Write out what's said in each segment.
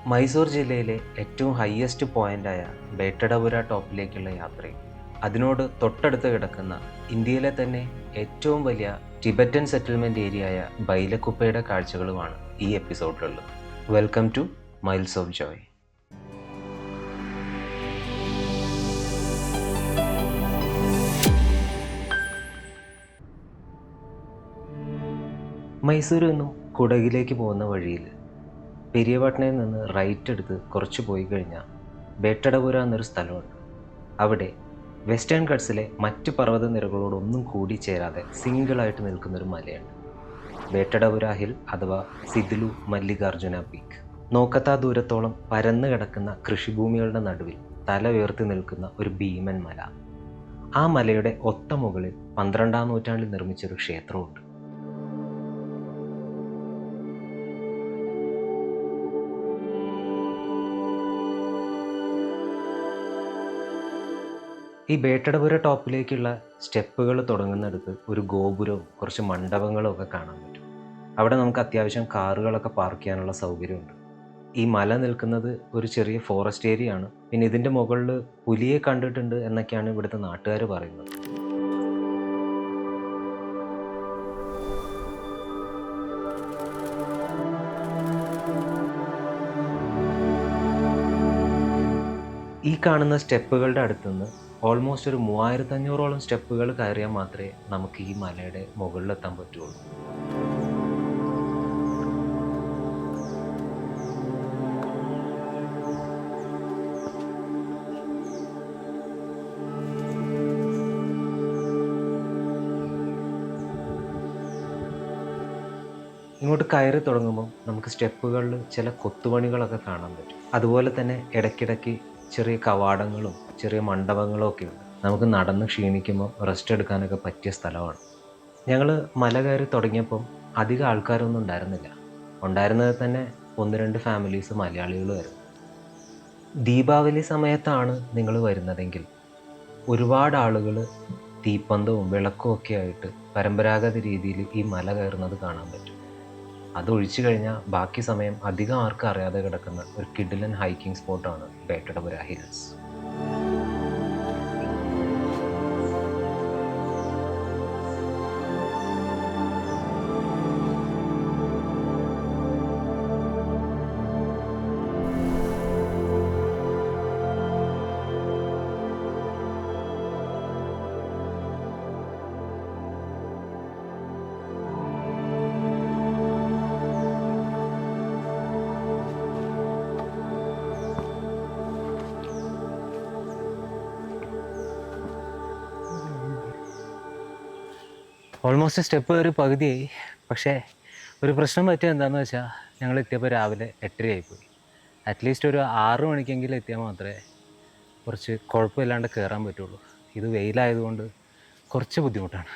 മൈസൂർ ജില്ലയിലെ ഏറ്റവും ഹയസ്റ്റ് പോയിൻ്റായ ബേട്ടടപുര ടോപ്പിലേക്കുള്ള യാത്രയും അതിനോട് തൊട്ടടുത്ത് കിടക്കുന്ന ഇന്ത്യയിലെ തന്നെ ഏറ്റവും വലിയ ടിബറ്റൻ സെറ്റിൽമെൻറ്റ് ഏരിയയായ ബൈലക്കുപ്പയുടെ കാഴ്ചകളുമാണ് ഈ എപ്പിസോഡിലുള്ളത്. Welcome to miles of joy. മൈസൂരിൽ നിന്നും കുടകിലേക്ക് പോകുന്ന വഴിയിൽ പെരിയപട്ടണയിൽ നിന്ന് റൈറ്റ് എടുത്ത് കുറച്ച് പോയി കഴിഞ്ഞാൽ ബേട്ടടപുര എന്നൊരു സ്ഥലമുണ്ട്. അവിടെ വെസ്റ്റേൺ ഘട്ട്സിലെ മറ്റ് പർവ്വതനിരകളോടൊന്നും കൂടി ചേരാതെ സിംഗിളായിട്ട് നിൽക്കുന്നൊരു മലയുണ്ട്, ബേട്ടടപുര ഹിൽ അഥവാ സിദ്ലു മല്ലികാർജുന പീക്ക്. നോക്കത്താ ദൂരത്തോളം പരന്നു കിടക്കുന്ന കൃഷിഭൂമികളുടെ നടുവിൽ തല ഉയർത്തി നിൽക്കുന്ന ഒരു ഭീമൻ മല. ആ മലയുടെ ഒത്ത മുകളിൽ 12-ാം നൂറ്റാണ്ടിൽ നിർമ്മിച്ചൊരു ക്ഷേത്രമുണ്ട്. ഈ ബേട്ടടപുര ടോപ്പിലേക്കുള്ള സ്റ്റെപ്പുകൾ തുടങ്ങുന്നിടത്ത് ഒരു ഗോപുരവും കുറച്ച് മണ്ഡപങ്ങളും ഒക്കെ കാണാൻ പറ്റും. അവിടെ നമുക്ക് അത്യാവശ്യം കാറുകളൊക്കെ പാർക്ക് ചെയ്യാനുള്ള സൗകര്യമുണ്ട്. ഈ മല നിൽക്കുന്നത് ഒരു ചെറിയ ഫോറസ്റ്റ് ഏരിയ ആണ്. പിന്നെ ഇതിൻ്റെ മുകളിൽ പുലിയെ കണ്ടിട്ടുണ്ട് എന്നൊക്കെയാണ് ഇവിടുത്തെ നാട്ടുകാർ പറയുന്നത്. ഈ കാണുന്ന സ്റ്റെപ്പുകളുടെ അടുത്തുനിന്ന് ഓൾമോസ്റ്റ് ഒരു 3500ഓളം സ്റ്റെപ്പുകൾ കയറിയാൽ മാത്രമേ നമുക്ക് ഈ മലയുടെ മുകളിലെത്താൻ പറ്റുള്ളൂ. ഇങ്ങോട്ട് കയറി തുടങ്ങുമ്പോൾ നമുക്ക് സ്റ്റെപ്പുകളിൽ ചില കൊത്തുപണികളൊക്കെ കാണാൻ പറ്റും. അതുപോലെ തന്നെ ഇടയ്ക്കിടയ്ക്ക് ചെറിയ കവാടങ്ങളും ചെറിയ മണ്ഡപങ്ങളും ഒക്കെ ഉണ്ട്. നമുക്ക് നടന്ന് ക്ഷീണിക്കുമ്പോൾ റെസ്റ്റ് എടുക്കാനൊക്കെ പറ്റിയ സ്ഥലമാണ്. ഞങ്ങൾ മല കയറി തുടങ്ങിയപ്പം അധികം ആൾക്കാരൊന്നും ഉണ്ടായിരുന്നില്ല. ഉണ്ടായിരുന്നത് തന്നെ 1-2 ഫാമിലീസ് മലയാളികളുമായിരുന്നു. ദീപാവലി സമയത്താണ് നിങ്ങൾ വരുന്നതെങ്കിൽ ഒരുപാട് ആളുകൾ തീപ്പന്തവും വിളക്കും ഒക്കെ ആയിട്ട് പരമ്പരാഗത രീതിയിൽ ഈ മല കയറുന്നത് കാണാൻ പറ്റും. അതൊഴിച്ചു കഴിഞ്ഞാൽ ബാക്കി സമയം അധികം ആർക്കും അറിയാതെ കിടക്കുന്ന ഒരു കിഡിലൻ ഹൈക്കിംഗ് സ്പോട്ടാണ് ബേട്ടടപുര ഹിൽസ്. ഓൾമോസ്റ്റ് സ്റ്റെപ്പ് കയറി പകുതിയായി. പക്ഷേ ഒരു പ്രശ്നം പറ്റിയത് എന്താണെന്ന് വെച്ചാൽ ഞങ്ങൾ എത്തിയപ്പോൾ രാവിലെ 8:30 ആയിപ്പോയി. അറ്റ്ലീസ്റ്റ് ഒരു 6 മണിക്കെങ്കിലും എത്തിയാൽ മാത്രമേ കുറച്ച് കുഴപ്പമില്ലാണ്ട് കയറാൻ പറ്റുള്ളൂ. ഇത് വെയിലായതുകൊണ്ട് കുറച്ച് ബുദ്ധിമുട്ടാണ്.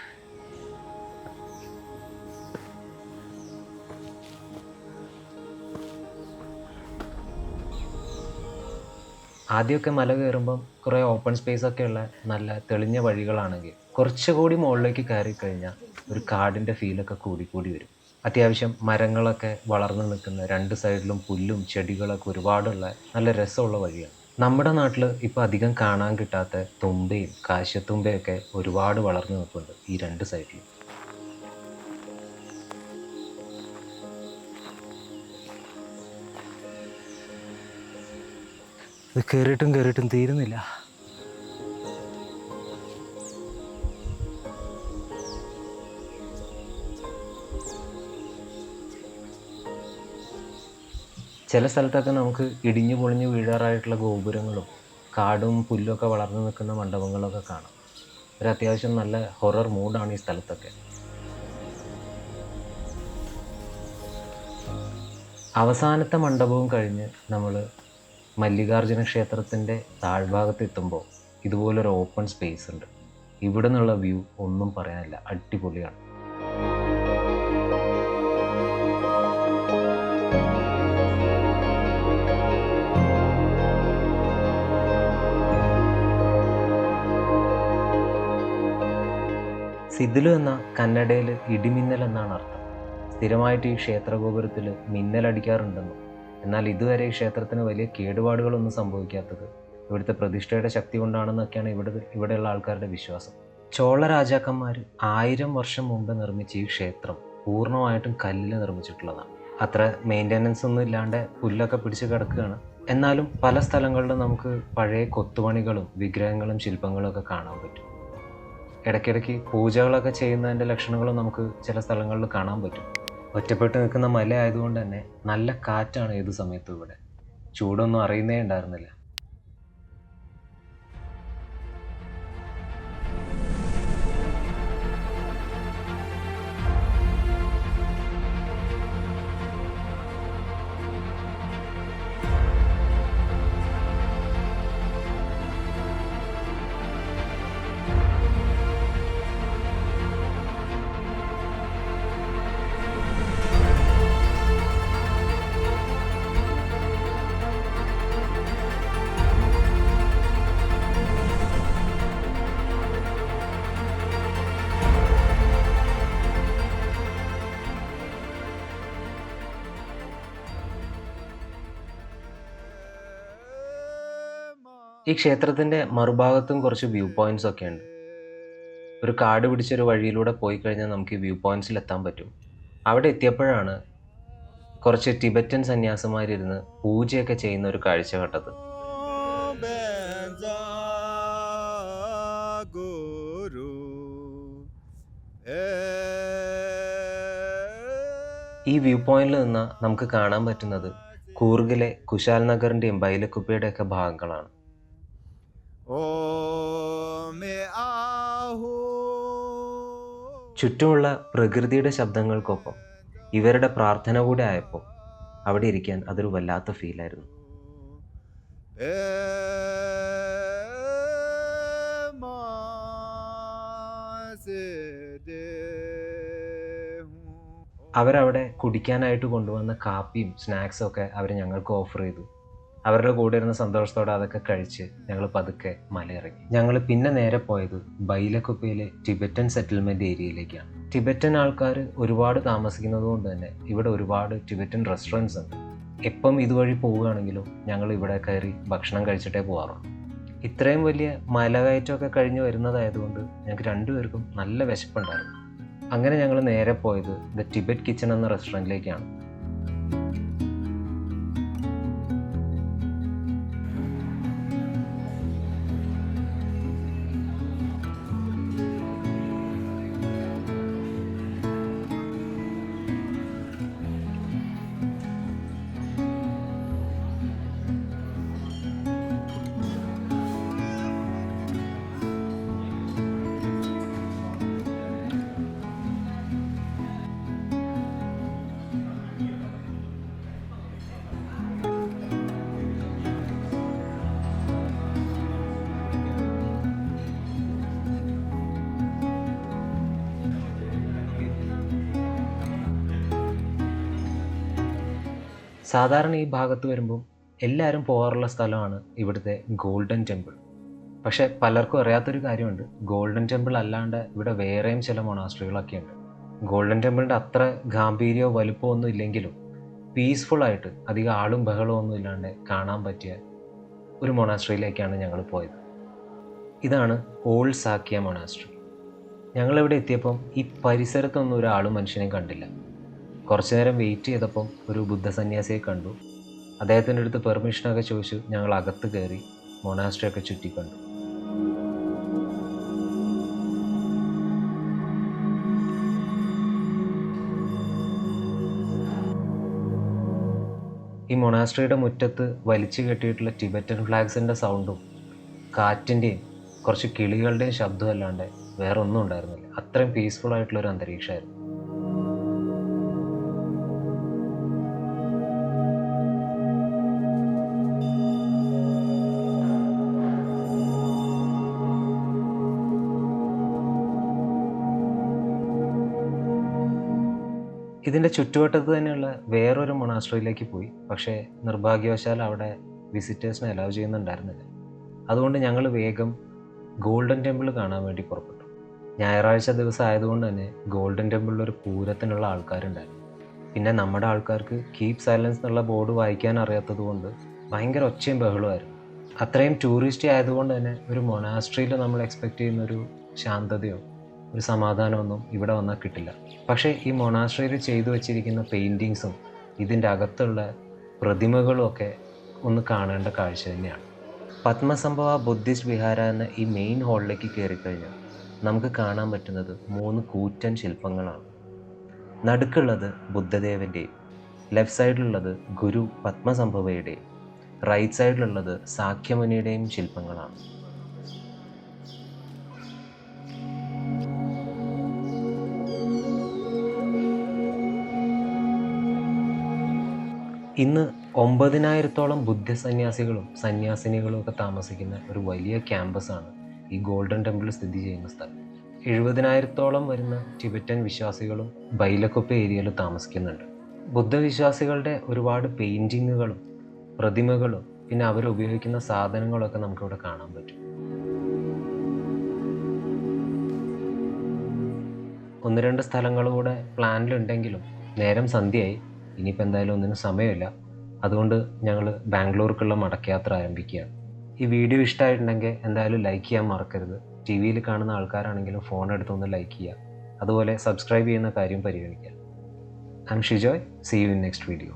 ആദ്യമൊക്കെ മല കയറുമ്പം കുറേ ഓപ്പൺ സ്പേസ് ഒക്കെ ഉള്ള നല്ല തെളിഞ്ഞ വഴികളാണെങ്കിൽ കുറച്ചുകൂടി മുകളിലേക്ക് കയറി കഴിഞ്ഞാൽ ഒരു കാടിൻ്റെ ഫീലൊക്കെ കൂടി വരും. അത്യാവശ്യം മരങ്ങളൊക്കെ വളർന്നു നിൽക്കുന്ന 2 സൈഡിലും പുല്ലും ചെടികളൊക്കെ ഒരുപാടുള്ള നല്ല രസമുള്ള വഴിയാണ്. നമ്മുടെ നാട്ടിൽ ഇപ്പോൾ അധികം കാണാൻ കിട്ടാത്ത തുമ്പയും കാശത്തുമ്പയൊക്കെ ഒരുപാട് വളർന്നു നിൽക്കുന്നുണ്ട് ഈ 2 സൈഡിലും. ഇത് കയറിയിട്ടും തീരുന്നില്ല. ചില സ്ഥലത്തൊക്കെ നമുക്ക് ഇടിഞ്ഞു പൊളിഞ്ഞു വീഴാറായിട്ടുള്ള ഗോപുരങ്ങളും കാടും പുല്ലൊക്കെ വളർന്നു നിൽക്കുന്ന മണ്ഡപങ്ങളൊക്കെ കാണാം. ഒരു അത്യാവശ്യം നല്ല ഹൊറർ മൂഡാണ് ഈ സ്ഥലത്തൊക്കെ. അവസാനത്തെ മണ്ഡപവും കഴിഞ്ഞ് നമ്മൾ മല്ലികാർജുന ക്ഷേത്രത്തിൻ്റെ താഴ്ഭാഗത്ത് എത്തുമ്പോൾ ഇതുപോലൊരു ഓപ്പൺ സ്പേസ് ഉണ്ട്. ഇവിടെ നിന്നുള്ള വ്യൂ ഒന്നും പറയാനില്ല, അടിപൊളിയാണ്. സിദ്ലു എന്ന കന്നഡയിൽ ഇടിമിന്നൽ എന്നാണ് അർത്ഥം. സ്ഥിരമായിട്ട് ഈ ക്ഷേത്രഗോപുരത്തിൽ മിന്നലടിക്കാറുണ്ടെന്നും എന്നാൽ ഇതുവരെ ഈ ക്ഷേത്രത്തിന് വലിയ കേടുപാടുകളൊന്നും സംഭവിക്കാത്തത് ഇവിടുത്തെ പ്രതിഷ്ഠയുടെ ശക്തി കൊണ്ടാണെന്നൊക്കെയാണ് ഇവിടെയുള്ള ആൾക്കാരുടെ വിശ്വാസം. ചോള രാജാക്കന്മാർ 1000 വർഷം മുമ്പ് നിർമ്മിച്ച ഈ ക്ഷേത്രം പൂർണ്ണമായിട്ടും കല്ലിൽ നിർമ്മിച്ചിട്ടുള്ളതാണ്. അത്ര മെയിൻ്റെനൻസ് ഒന്നും ഇല്ലാണ്ട് പുല്ലൊക്കെ പിടിച്ച് കിടക്കുകയാണ്. എന്നാലും പല സ്ഥലങ്ങളിലും നമുക്ക് പഴയ കൊത്തുപണികളും വിഗ്രഹങ്ങളും ശില്പങ്ങളും ഒക്കെ കാണാൻ പറ്റും. ഇടയ്ക്കിടയ്ക്ക് പൂജകളൊക്കെ ചെയ്യുന്നതിൻ്റെ ലക്ഷണങ്ങളും നമുക്ക് ചില സ്ഥലങ്ങളിൽ കാണാൻ പറ്റും. ഒറ്റപ്പെട്ട് നിൽക്കുന്ന മല ആയതുകൊണ്ട് തന്നെ നല്ല കാറ്റാണ് ഏത് സമയത്തും ഇവിടെ. ചൂടൊന്നും അറിയുന്നേ ഉണ്ടായിരുന്നില്ല. ഈ ക്ഷേത്രത്തിൻ്റെ മറുഭാഗത്തും കുറച്ച് വ്യൂ പോയിൻറ്റ്സ് ഒക്കെ ഉണ്ട്. ഒരു കാട് പിടിച്ചൊരു വഴിയിലൂടെ പോയി കഴിഞ്ഞാൽ നമുക്ക് ഈ വ്യൂ പോയിൻറ്റ്സിൽ എത്താൻ പറ്റും. അവിടെ എത്തിയപ്പോഴാണ് കുറച്ച് ടിബറ്റൻ സന്യാസിമാരിരുന്ന് പൂജയൊക്കെ ചെയ്യുന്ന ഒരു കാഴ്ച കണ്ടത്. ഈ വ്യൂ പോയിന്റിൽ നിന്ന് നമുക്ക് കാണാൻ പറ്റുന്നത് കൂർഗിലെ കുശാൽ നഗറിൻ്റെയും ബൈലക്കുപ്പയുടെയൊക്കെ ഭാഗങ്ങളാണ്. ചുറ്റുമുള്ള പ്രകൃതിയുടെ ശബ്ദങ്ങൾക്കൊപ്പം ഇവരുടെ പ്രാർത്ഥന കൂടെ ആയപ്പോൾ അവിടെ ഇരിക്കാൻ അതൊരു വല്ലാത്ത ഫീലായിരുന്നു. അവരവിടെ കുടിക്കാനായിട്ട് കൊണ്ടുവന്ന കാപ്പിയും സ്നാക്സും ഒക്കെ അവർ ഞങ്ങൾക്ക് ഓഫർ ചെയ്തു. അവരുടെ കൂടെ ഇരുന്ന സന്തോഷത്തോടെ അതൊക്കെ കഴിച്ച് ഞങ്ങൾ പതുക്കെ മലയിറങ്ങി. ഞങ്ങൾ പിന്നെ നേരെ പോയത് ബൈലക്കുപ്പയിലെ ടിബറ്റൻ സെറ്റിൽമെൻറ്റ് ഏരിയയിലേക്കാണ്. ടിബറ്റൻ ആൾക്കാർ ഒരുപാട് താമസിക്കുന്നത് കൊണ്ട് തന്നെ ഇവിടെ ഒരുപാട് ടിബറ്റൻ റെസ്റ്റോറൻറ്റ്സ് ഉണ്ട്. എപ്പം ഇതുവഴി പോവുകയാണെങ്കിലും ഞങ്ങൾ ഇവിടെ കയറി ഭക്ഷണം കഴിച്ചിട്ടേ പോകാറുള്ളൂ. ഇത്രയും വലിയ മലകയറ്റമൊക്കെ കഴിഞ്ഞ് വരുന്നതായതുകൊണ്ട് ഞങ്ങൾക്ക് രണ്ടുപേർക്കും നല്ല വിശപ്പുണ്ടായിരുന്നു. അങ്ങനെ ഞങ്ങൾ നേരെ പോയത് ദ ടിബറ്റ് കിച്ചൺ എന്ന റെസ്റ്റോറൻറ്റിലേക്കാണ്. സാധാരണ ഈ ഭാഗത്ത് വരുമ്പം എല്ലാവരും പോകാറുള്ള സ്ഥലമാണ് ഇവിടുത്തെ ഗോൾഡൻ ടെമ്പിൾ. പക്ഷേ പലർക്കും അറിയാത്തൊരു കാര്യമുണ്ട്. ഗോൾഡൻ ടെമ്പിൾ അല്ലാണ്ട് ഇവിടെ വേറെയും ചില മൊണാസ്ട്രികളൊക്കെ ഉണ്ട്. ഗോൾഡൻ ടെമ്പിളിൻ്റെ അത്ര ഗാംഭീര്യമോ വലുപ്പമോ ഒന്നും ഇല്ലെങ്കിലും പീസ്ഫുള്ളായിട്ട് അധികം ആളും ബഹളവും ഒന്നും ഇല്ലാണ്ട് കാണാൻ പറ്റിയ ഒരു മൊണാസ്ട്രിയിലേക്കാണ് ഞങ്ങൾ പോയത്. ഇതാണ് ഓൾഡ് സാക്കിയ മൊണാസ്ട്രി. ഞങ്ങളിവിടെ എത്തിയപ്പം ഈ പരിസരത്തൊന്നും ഒരാളും മനുഷ്യനെയും കണ്ടില്ല. കുറച്ചു നേരം വെയിറ്റ് ചെയ്തപ്പം ഒരു ബുദ്ധ സന്യാസിയെ കണ്ടു. അദ്ദേഹത്തിൻ്റെ അടുത്ത് പെർമിഷനൊക്കെ ചോദിച്ചു. ഞങ്ങൾ അകത്ത് കയറി മൊണാസ്ട്രിയൊക്കെ ചുറ്റിക്കണ്ടു. ഈ മൊണാസ്ട്രിയുടെ മുറ്റത്ത് വലിച്ചു കെട്ടിയിട്ടുള്ള ടിബറ്റൻ ഫ്ലാഗ്സിൻ്റെ സൗണ്ടും കാറ്റിൻ്റെയും കുറച്ച് കിളികളുടെയും ശബ്ദം അല്ലാണ്ട് വേറെ ഒന്നും ഉണ്ടായിരുന്നില്ല. അത്രയും പീസ്ഫുൾ ആയിട്ടുള്ളൊരു അന്തരീക്ഷമായിരുന്നു. ഇതിൻ്റെ ചുറ്റുവട്ടത്ത് തന്നെയുള്ള വേറൊരു മൊണാസ്ട്രിയിലേക്ക് പോയി. പക്ഷേ നിർഭാഗ്യവശാൽ അവിടെ വിസിറ്റേഴ്സിനെ അലൗ ചെയ്യുന്നുണ്ടായിരുന്നില്ല. അതുകൊണ്ട് ഞങ്ങൾ വേഗം ഗോൾഡൻ ടെമ്പിൾ കാണാൻ വേണ്ടി പുറപ്പെട്ടു. ഞായറാഴ്ച ദിവസം ആയതുകൊണ്ട് തന്നെ ഗോൾഡൻ ടെമ്പിളിലൊരു പൂരത്തിനുള്ള ആൾക്കാരുണ്ടായിരുന്നു. പിന്നെ നമ്മുടെ ആൾക്കാർക്ക് കീപ് സൈലൻസ് എന്നുള്ള ബോർഡ് വായിക്കാൻ അറിയാത്തത് കൊണ്ട് ഭയങ്കര ഒച്ചയും ബഹളമായിരുന്നു. അത്രയും ടൂറിസ്റ്റ് ആയതുകൊണ്ട് തന്നെ ഒരു മൊണാസ്ട്രിയിൽ നമ്മൾ എക്സ്പെക്റ്റ് ചെയ്യുന്നൊരു ശാന്തതയോ ഒരു സമാധാനമൊന്നും ഇവിടെ വന്നാൽ കിട്ടില്ല. പക്ഷേ ഈ മൊണാസ്ട്രിയിൽ ചെയ്തു വച്ചിരിക്കുന്ന പെയിൻറ്റിങ്സും ഇതിൻ്റെ അകത്തുള്ള പ്രതിമകളും ഒക്കെ ഒന്ന് കാണേണ്ട കാഴ്ച തന്നെയാണ്. പത്മസംഭവ ബുദ്ധിസ്റ്റ് വിഹാര എന്ന ഈ മെയിൻ ഹാളിലേക്ക് കയറിക്കഴിഞ്ഞാൽ നമുക്ക് കാണാൻ പറ്റുന്നത് 3 കൂറ്റൻ ശില്പങ്ങളാണ്. നടുക്കുള്ളത് ബുദ്ധദേവൻ്റെയും, ലെഫ്റ്റ് സൈഡിലുള്ളത് ഗുരു പത്മസംഭവയുടെയും, റൈറ്റ് സൈഡിലുള്ളത് സാക്യമുനിയുടെയും ശില്പങ്ങളാണ്. ഇന്ന് 9,000-ഓളം ബുദ്ധ സന്യാസികളും സന്യാസിനികളും ഒക്കെ താമസിക്കുന്ന ഒരു വലിയ ക്യാമ്പസാണ് ഈ ഗോൾഡൻ ടെമ്പിൾ സ്ഥിതി ചെയ്യുന്ന സ്ഥലം. 70,000-ഓളം വരുന്ന ടിബറ്റൻ വിശ്വാസികളും ബൈലക്കുപ്പ ഏരിയയിൽ താമസിക്കുന്നുണ്ട്. ബുദ്ധവിശ്വാസികളുടെ ഒരുപാട് പെയിൻറ്റിങ്ങുകളും പ്രതിമകളും പിന്നെ അവരുപയോഗിക്കുന്ന സാധനങ്ങളൊക്കെ നമുക്കിവിടെ കാണാൻ പറ്റും. 1-2 സ്ഥലങ്ങളൂടെ പ്ലാനിലുണ്ടെങ്കിലും നേരം സന്ധ്യയായി. ഇനിയിപ്പോൾ എന്തായാലും ഒന്നിനും സമയമില്ല. അതുകൊണ്ട് ഞങ്ങൾ ബാംഗ്ലൂർക്കുള്ള മടക്കയാത്ര ആരംഭിക്കുകയാണ്. ഈ വീഡിയോ ഇഷ്ടമായിട്ടുണ്ടെങ്കിൽ എന്തായാലും ലൈക്ക് ചെയ്യാൻ മറക്കരുത്. ടി വിയിൽ കാണുന്ന ആൾക്കാരാണെങ്കിലും ഫോൺ എടുത്തൊന്ന് ലൈക്ക് ചെയ്യുക. അതുപോലെ സബ്സ്ക്രൈബ് ചെയ്യുന്ന കാര്യം പരിഗണിക്കുക. I am Shijoy. See you in next video.